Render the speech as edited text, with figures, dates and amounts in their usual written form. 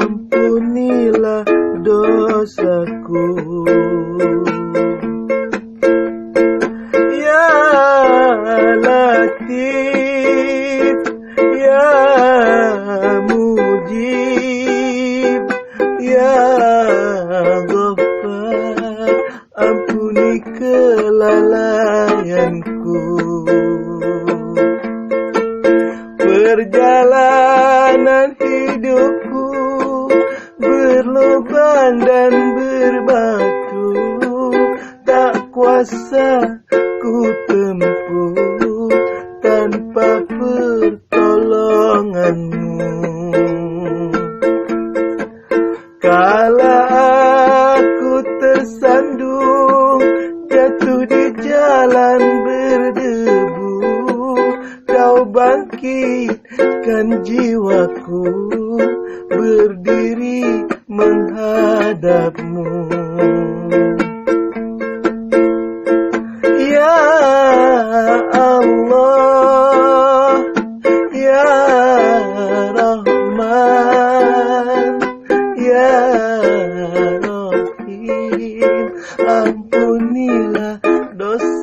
Ampunilah dosaku. Ya Latif, Ya Mujib, Ya Ghaffar, ampuni kelalaianku. Perjalanan hidupku berlubang dan berbatu, tak kuasa ku tempuh tanpa pertolonganmu. Kala aku tersandung jatuh di jalan berdebu, Kau bangkitkan jiwaku berdiri menghadapmu. Ya Allah, Ya Rahman, Ya Rahim, ampunilah dosa